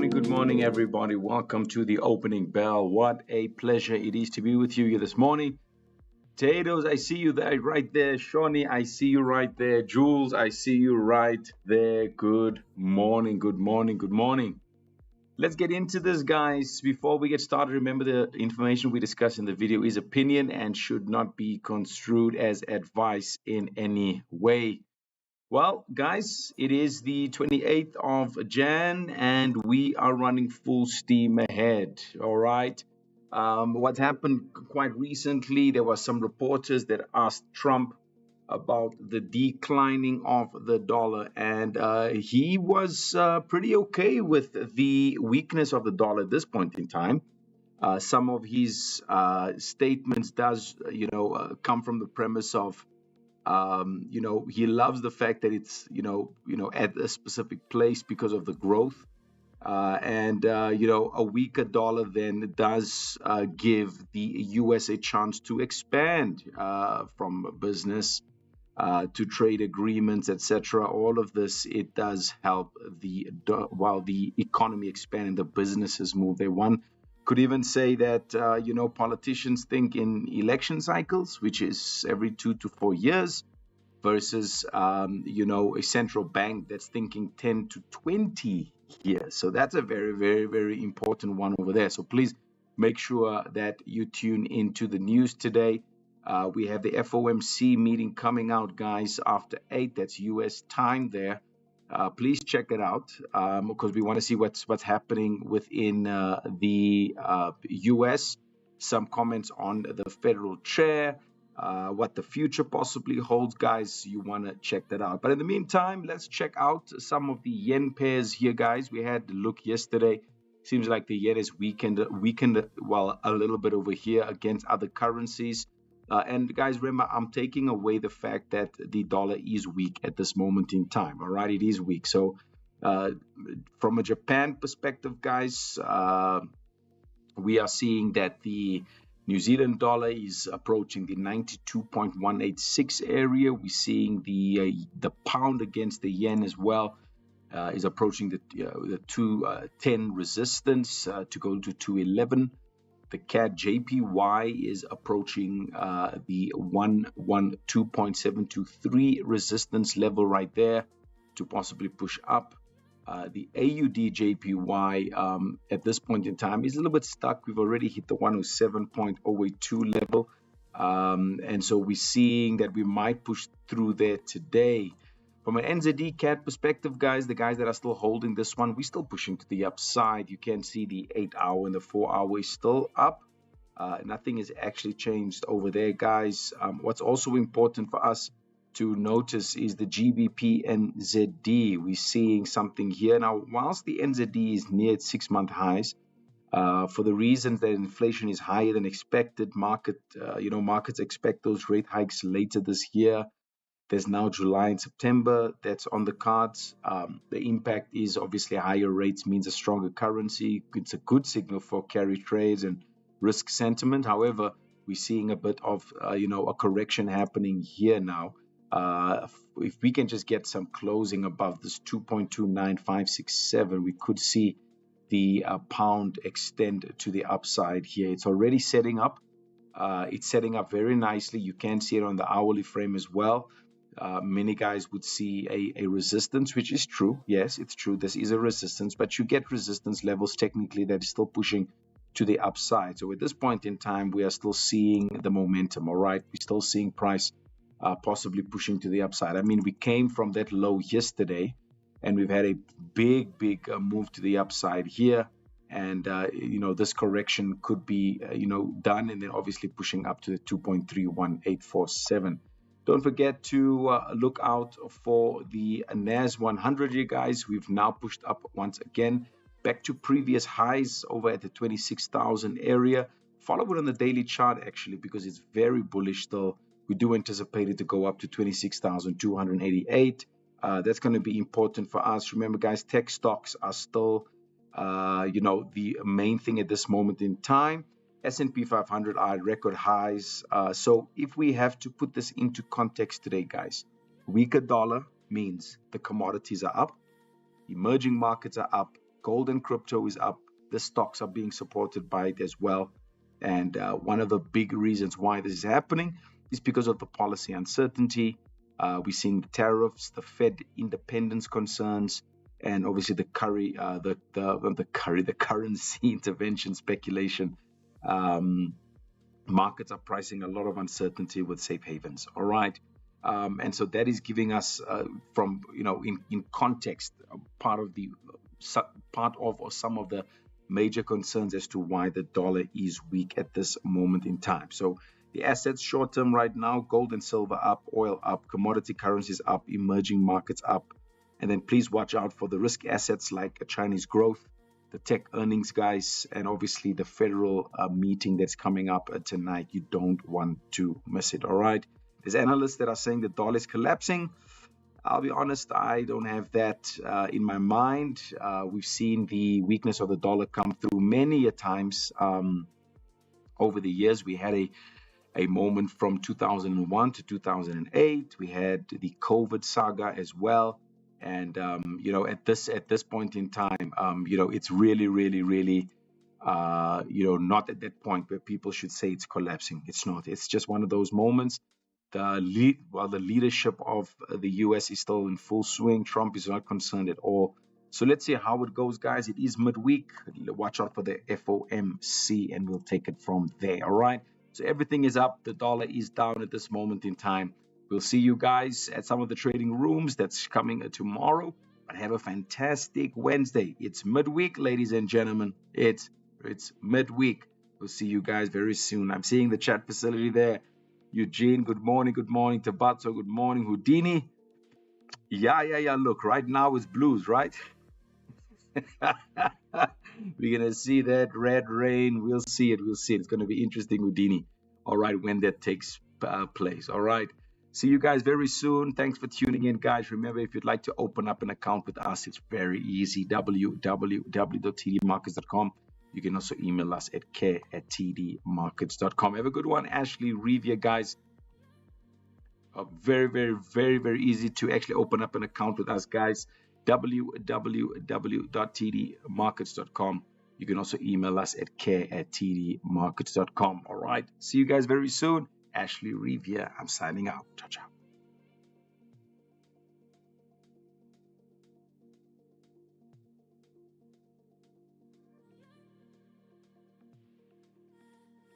Good morning, everybody. Welcome to the opening bell. What a pleasure it is to be with you here this morning. Potatoes, I see you there, right there. Shawnee, I see you right there. Jules, I see you right there. Good morning, good morning, good morning. Let's get into this, guys. Before we get started, remember the information we discuss in the video is opinion and should not be construed as advice in any way. Well, guys, it is the 28th of Jan and we are running full steam ahead. All right. What happened quite recently, there were some reporters that asked Trump about the declining of the dollar, and he was pretty okay with the weakness of the dollar at this point in time. Some of his statements does, come from the premise of he loves the fact that it's at a specific place because of the growth, and a weaker dollar then does give the US a chance to expand from business to trade agreements, etc. All of this, it does help while the economy expands and the businesses move. One could even say that politicians think in election cycles, which is every 2 to 4 years, versus a central bank that's thinking 10 to 20 years. So that's a very, very, very important one over there. So please make sure that you tune into the news today. We have the FOMC meeting coming out, guys, after 8. That's US time there. Please check it out because we want to see what's happening within the US. Some comments on the federal chair, what the future possibly holds, guys. You want to check that out. But in the meantime, let's check out some of the yen pairs here, guys. We had a look yesterday. Seems like the yen is weakened, well, a little bit over here against other currencies. And guys, remember, I'm taking away the fact that the dollar is weak at this moment in time. All right, it is weak. So from a Japan perspective, guys, we are seeing that the New Zealand dollar is approaching the 92.186 area. We're seeing the pound against the yen as well is approaching the 210 resistance to go to 211. The CAD JPY is approaching the 112.723 resistance level right there to possibly push up. The AUD JPY at this point in time is a little bit stuck. We've already hit the 107.082 level. And so we're seeing that we might push through there today. From an NZD CAD perspective, guys, the guys that are still holding this one, we're still pushing to the upside. You can see the 8-hour and the 4-hour is still up. Nothing has actually changed over there, guys. What's also important for us to notice is the GBP NZD. We're seeing something here. Now, whilst the NZD is near its 6-month highs, for the reasons that inflation is higher than expected, markets expect those rate hikes later this year. There's now July and September that's on the cards. The impact is obviously higher rates means a stronger currency. It's a good signal for carry trades and risk sentiment. However, we're seeing a bit of a correction happening here now. If we can just get some closing above this 2.29567, we could see the pound extend to the upside here. It's already setting up. It's setting up very nicely. You can see it on the hourly frame as well. Many guys would see a resistance, which is true. Yes, it's true. This is a resistance, but you get resistance levels technically that is still pushing to the upside. So at this point in time, we are still seeing the momentum. All right, we're still seeing price possibly pushing to the upside. I mean, we came from that low yesterday, and we've had a big move to the upside here. And this correction could be done, and then obviously pushing up to the 2.31847. Don't forget to look out for the NAS 100 here, guys. We've now pushed up once again back to previous highs over at the 26,000 area. Follow it on the daily chart actually, because it's very bullish still. We do anticipate it to go up to 26,288. That's going to be important for us. Remember, guys, tech stocks are still, the main thing at this moment in time. S&P 500 are at record highs. So if we have to put this into context today, guys, weaker dollar means the commodities are up, emerging markets are up, gold and crypto is up, the stocks are being supported by it as well. And one of the big reasons why this is happening is because of the policy uncertainty. We're seeing the tariffs, the Fed independence concerns, and obviously the currency intervention speculation. Markets are pricing a lot of uncertainty with safe havens. All right. And so that is giving us, in context, part of or some of the major concerns as to why the dollar is weak at this moment in time. So the assets short term right now, gold and silver up, oil up, commodity currencies up, emerging markets up. And then please watch out for the risk assets like Chinese growth, the tech earnings, guys, and obviously the federal meeting that's coming up tonight. You don't want to miss it. All right. There's analysts that are saying the dollar is collapsing. I'll be honest, I don't have that in my mind. We've seen the weakness of the dollar come through many a times over the years. We had a moment from 2001 to 2008. We had the COVID saga as well. And, at this point in time, it's really, really, really, not at that point where people should say it's collapsing. It's not. It's just one of those moments. The leadership of the U.S. is still in full swing. Trump is not concerned at all. So let's see how it goes, guys. It is midweek. Watch out for the FOMC, and we'll take it from there. All right. So everything is up. The dollar is down at this moment in time. We'll see you guys at some of the trading rooms that's coming tomorrow. But have a fantastic Wednesday. It's midweek, ladies and gentlemen. It's midweek. We'll see you guys very soon. I'm seeing the chat facility there. Eugene, good morning. Good morning. Tabatso, good morning. Houdini. Yeah. Look, right now it's blues, right? We're going to see that red rain. We'll see it. It's going to be interesting, Houdini. All right, when that takes place. All right. See you guys very soon. Thanks for tuning in, guys. Remember, if you'd like to open up an account with us, it's very easy. www.tdmarkets.com. You can also email us at care@tdmarkets.com. Have a good one. Ashley Reeve here, guys. Very, very, very, very easy to actually open up an account with us, guys. www.tdmarkets.com. You can also email us at care@tdmarkets.com. All right. See you guys very soon. Ashley Reeve here. I'm signing out. Ciao, ciao.